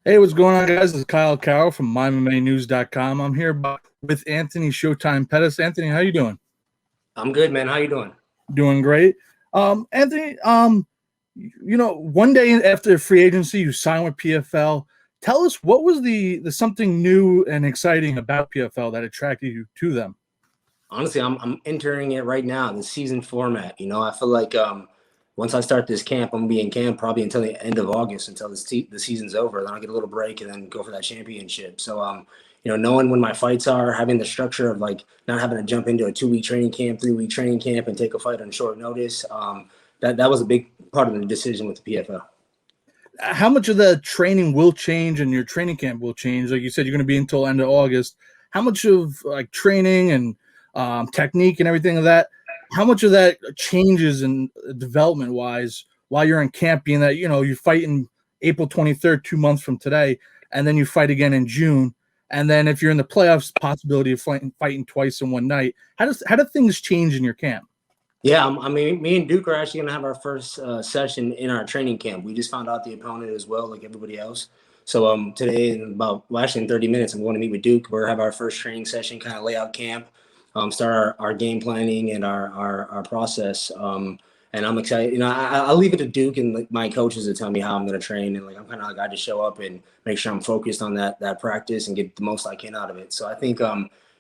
Hey, what's going on, guys? This is Kyle Carroll from MyMMAnews.com. I'm here with Anthony Showtime Pettis. Anthony, how you doing? I'm good, man. How you doing? Doing great. Anthony, one day after free agency, you signed with PFL. Tell us, what was the something new and exciting about PFL that attracted you to them? Honestly, I'm entering it right now, the season format. I feel like once I start this camp, I'm gonna be in camp probably until the end of August, until the season's over. Then I'll get a little break and then go for that championship. So knowing when my fights are, having the structure of like not having to jump into a 2-week training camp, 3-week training camp, and take a fight on short notice. That was a big part of the decision with the PFL. How much of the training will change and your training camp will change? Like you said, you're going to be until end of August. How much of like training and technique and everything of that, how much of that changes in development wise while you're in camp, being that, you fight in April 23rd, 2 months from today, and then you fight again in June. And then if you're in the playoffs, possibility of fighting twice in one night, how do things change in your camp? Yeah, I mean, me and Duke are actually gonna have our first session in our training camp. We just found out the opponent as well, like everybody else. So today, actually in 30 minutes, I'm going to meet with Duke. We'll have our first training session, kind of lay out camp, start our game planning and our process. And I'm excited. I'll leave it to Duke and like my coaches to tell me how I'm going to train, and like I'm kind of like I just show up and make sure I'm focused on that practice and get the most I can out of it. So I think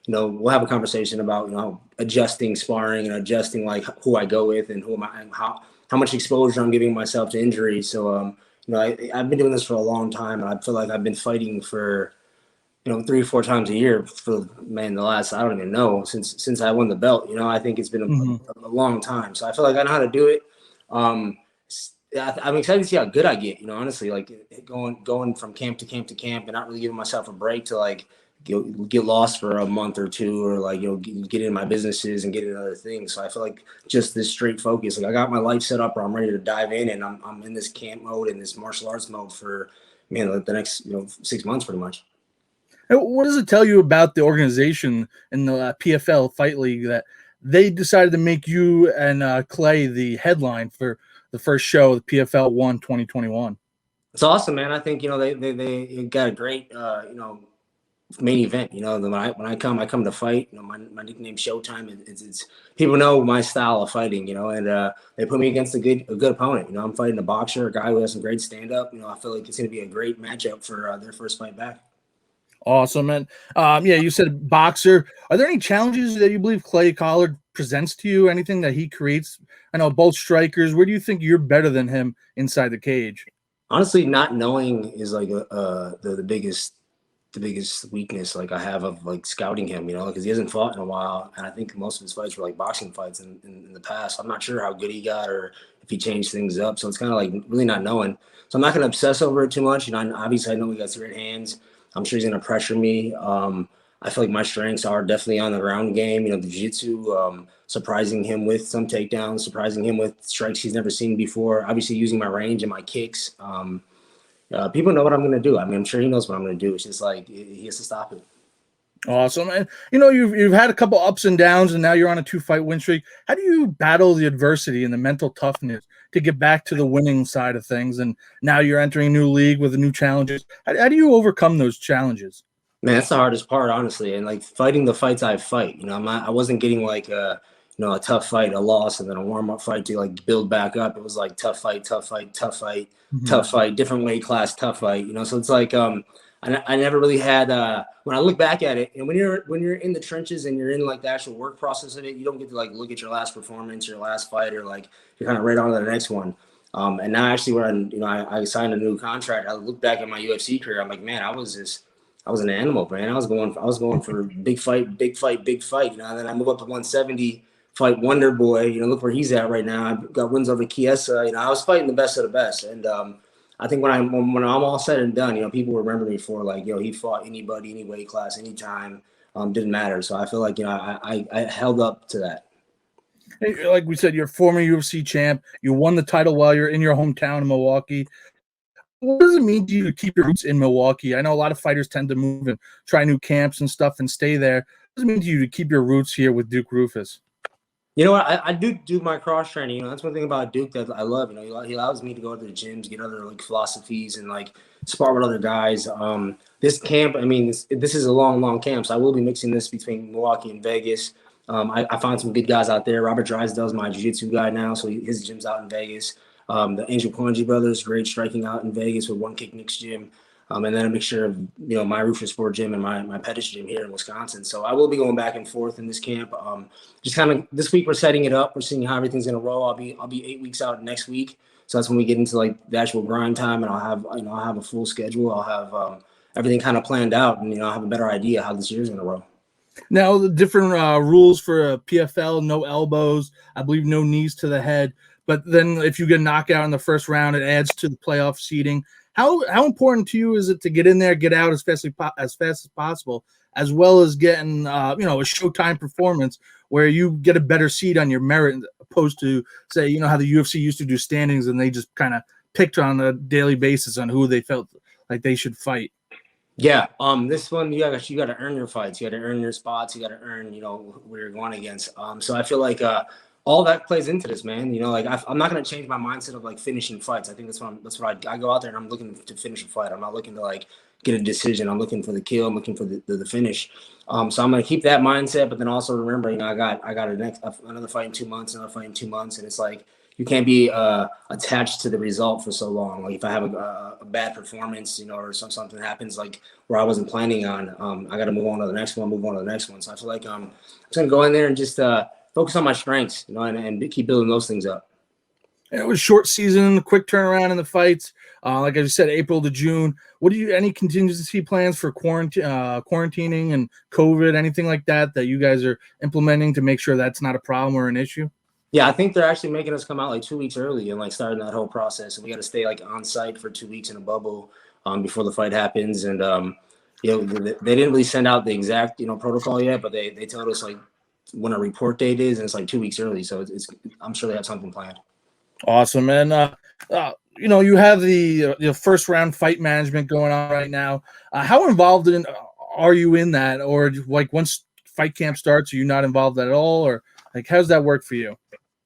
we'll have a conversation about, adjusting sparring and adjusting like who I go with and who am I and how much exposure I'm giving myself to injury. So, I've been doing this for a long time, and I feel like I've been fighting for, 3 or 4 times a year for, man, the last, I don't even know, since I won the belt. I think it's been a long time. So I feel like I know how to do it. I'm excited to see how good I get, honestly, like going from camp to camp to camp and not really giving myself a break to like, get lost for a month or two, or like get into my businesses and get into other things. So I feel like just this straight focus, like I got my life set up where I'm ready to dive in, and I'm in this camp mode and this martial arts mode for the next 6 months pretty much. What does it tell you about the organization in the PFL Fight League that they decided to make you and Clay the headline for the first show, the PFL 1 2021? It's awesome, man. I think they got a great main event. When I come to fight. My nickname Showtime. It's people know my style of fighting. And they put me against a good opponent. I'm fighting a boxer, a guy who has some great stand up. I feel like it's going to be a great matchup for their first fight back. Awesome. And you said boxer. Are there any challenges that you believe Clay Collard presents to you? Anything that he creates? I know both strikers. Where do you think you're better than him inside the cage? Honestly, not knowing is like the biggest weakness like I have of like scouting him, because he hasn't fought in a while, and I think most of his fights were like boxing fights in the past. I'm not sure how good he got or if he changed things up, so it's kind of like really not knowing. So I'm not going to obsess over it too much. Obviously I know he got great hands. I'm sure he's going to pressure me. I feel like my strengths are definitely on the ground game, the jiu-jitsu, surprising him with some takedowns, surprising him with strikes he's never seen before, obviously using my range and my kicks. People know what I'm going to do. I mean, I'm sure he knows what I'm going to do. It's just like he has to stop it. Awesome. And you've had a couple ups and downs, and now you're on a 2-fight win streak. How do you battle the adversity and the mental toughness to get back to the winning side of things? And now you're entering a new league with the new challenges. How do you overcome those challenges? Man, that's the hardest part, honestly. And like fighting the fights I fight, I wasn't getting like a tough fight, a loss, and then a warm up fight to like build back up. It was like tough fight, tough fight, tough fight, tough fight, different weight class, tough fight. So it's like I never really had when I look back at it, and when you're in the trenches and you're in like the actual work process of it, you don't get to like look at your last performance, your last fight, or like you're kind of right on to the next one. And now actually when I signed a new contract, I look back at my UFC career, I'm like, man, I was an animal, man. I was going for big fight, big fight, big fight. And then I move up to 170, fight Wonder Boy. Look where he's at right now. I've got wins over Chiesa. I was fighting the best of the best. And I think when I'm all said and done, people remember me for like, he fought anybody, any weight class, anytime. Didn't matter. So I feel like I held up to that. Like we said, you're a former UFC champ. You won the title while you're in your hometown in Milwaukee. What does it mean to you to keep your roots in Milwaukee? I know a lot of fighters tend to move and try new camps and stuff and stay there. What does it mean to you to keep your roots here with Duke Roufus? You know what? I do my cross training. You know, that's one thing about Duke that I love. You know, he allows me to go to the gyms, get other like philosophies, and like spar with other guys. This camp, I mean, this is a long camp, so I will be mixing this between Milwaukee and Vegas. I found some good guys out there. Robert Drysdale is my jiu-jitsu guy now, so his gym's out in Vegas. The Angel Kwanji brothers, great striking out in Vegas with One Kick Nick's gym. And then a mixture of, you know, my Roufusport gym and my Pettis gym here in Wisconsin. So I will be going back and forth in this camp. Just kind of this week we're setting it up. We're seeing how everything's going to roll. I'll be 8 weeks out next week. So that's when we get into like the actual grind time, and I'll have a full schedule. I'll have everything kind of planned out, and I'll have a better idea how this year's going to roll. Now, the different rules for PFL: no elbows, I believe, no knees to the head. But then, if you get a knockout in the first round, it adds to the playoff seeding. How important to you is it to get in there, get out as fast as possible, as well as getting a Showtime performance where you get a better seed on your merit, opposed to, say, how the UFC used to do standings and they just kind of picked on a daily basis on who they felt like they should fight. Yeah, this one you gotta earn your fights, you gotta earn your spots, you gotta earn where you're going against. So I feel like all that plays into this, man. Like I'm not gonna change my mindset of like finishing fights. I think that's what I go out there and I'm looking to finish a fight. I'm not looking to like get a decision. I'm looking for the kill. I'm looking for the finish. So I'm gonna keep that mindset, but then also remember, I got another fight in 2 months, another fight in 2 months, and it's like you can't be attached to the result for so long. Like if I have a bad performance, or something happens like where I wasn't planning on, I got to move on to the next one, So I feel like I'm just gonna go in there and just focus on my strengths, and keep building those things up. It was short season, quick turnaround in the fights. Like I said, April to June. Any contingency plans for quarantining and COVID, anything like that you guys are implementing to make sure that's not a problem or an issue? Yeah, I think they're actually making us come out like 2 weeks early and like starting that whole process. And we got to stay like on site for 2 weeks in a bubble before the fight happens. And they didn't really send out the exact protocol yet, but they told us like when a report date is, and it's like 2 weeks early. So I'm sure they have something planned. Awesome, and you have the first round fight management going on right now. How involved are you in that, or like once fight camp starts, are you not involved at all, or like how's that work for you?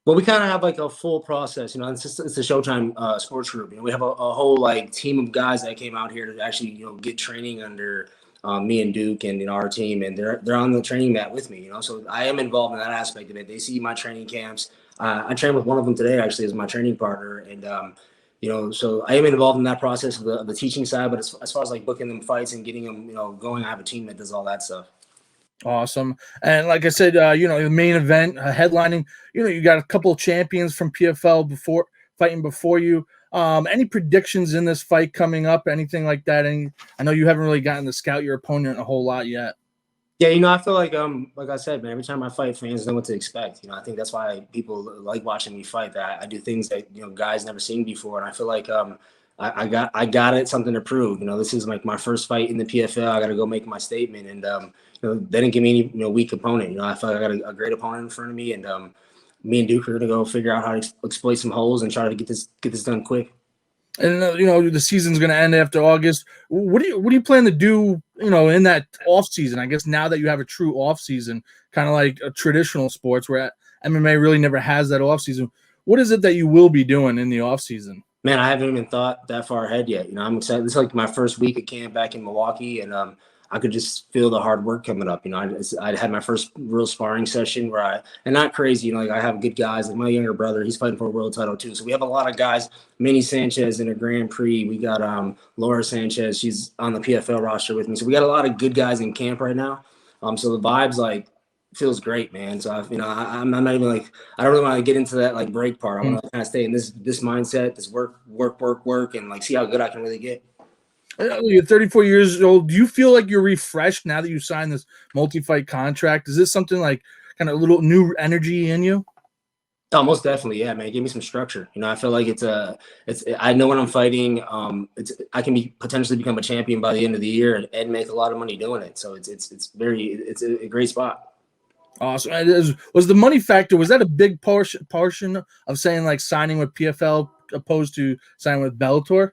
Well, we kind of have like a full process, it's the Showtime sports group. We have a whole like team of guys that came out here to actually, get training under me and Duke and our team, and they're on the training mat with me, So I am involved in that aspect of it. They see my training camps. I trained with one of them today actually as my training partner, and so I am involved in that process of the teaching side. But as far as like booking them fights and getting them going, I have a team that does all that stuff. Awesome. And like I said, the main event headlining, you got a couple of champions from PFL fighting before you. Any predictions in this fight coming up? Anything like that? I know you haven't really gotten to scout your opponent a whole lot yet. Yeah, I feel like I said, man, every time I fight, fans know what to expect. I think that's why people like watching me fight. That I do things that guys never seen before, and I feel like I got it, something to prove. This is like my first fight in the PFL. I got to go make my statement, and they didn't give me any weak opponent. I feel like I got a great opponent in front of me, and me and Duke are gonna go figure out how to exploit some holes and try to get this done quick. And the season's going to end after August. What do you plan to do? In that off season, I guess now that you have a true off season, kind of like a traditional sports where MMA really never has that off season. What is it that you will be doing in the off season? Man, I haven't even thought that far ahead yet. I'm excited. It's like my first week of camp back in Milwaukee, and I could just feel the hard work coming up. I had my first real sparring session and not crazy. Like I have good guys. Like my younger brother, he's fighting for a world title too. So we have a lot of guys. Manny Sanchez in a Grand Prix. We got Laura Sanchez. She's on the PFL roster with me. So we got a lot of good guys in camp right now. So the vibes like feels great, man. So I'm not even like, I don't really want to get into that like break part. I want to kind of stay in this mindset, this work, and like see how good I can really get. You're 34 years old. Do you feel like you're refreshed now that you signed this multi-fight contract? Is this something like kind of a little new energy in you? Oh, most definitely, yeah, man. Give me some structure. I feel like it's I know when I'm fighting, I can potentially become a champion by the end of the year and make a lot of money doing it. So it's a great spot. Awesome. Was the money factor, was that a big portion of saying like signing with PFL opposed to signing with Bellator?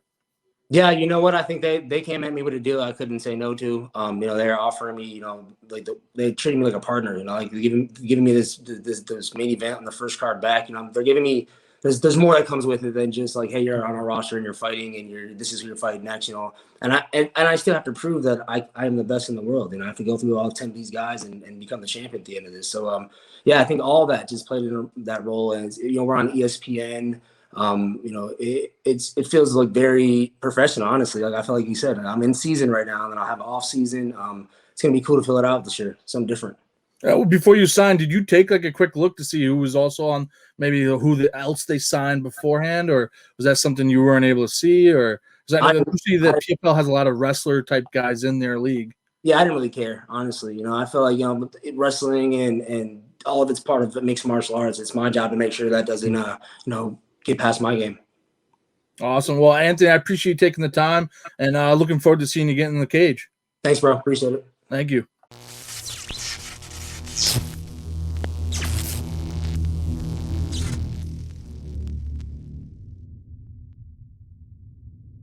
Yeah, you know what? I think they came at me with a deal I couldn't say no to. You know, they're offering me, you know, like they treated me like a partner. You know, like giving me this main event on the first card back. You know, they're giving me there's more that comes with it than just like, hey, you're on our roster and you're fighting and this is who you're fighting next. You know, and I still have to prove that I am the best in the world. You know, I have to go through all 10 of these guys and become the champion at the end of this. So yeah, I think all that just played in that role. And you know, we're on ESPN. You know, it feels like very professional, honestly. Like I feel like you said, I'm in season right now, and then I'll have an off season. It's gonna be cool to fill it out this year, something different. Well, before you signed, did you take like a quick look to see who was also on maybe else they signed beforehand, or was that something you weren't able to see, or was that you see that PFL has a lot of wrestler type guys in their league? Yeah, I didn't really care, honestly. You know, I feel like, you know, wrestling and all of it's part of mixed martial arts. It's my job to make sure that doesn't, you know, get past my game. Awesome. Well, Anthony, I appreciate you taking the time, and looking forward to seeing you get in the cage. Thanks, bro. Appreciate it. Thank you.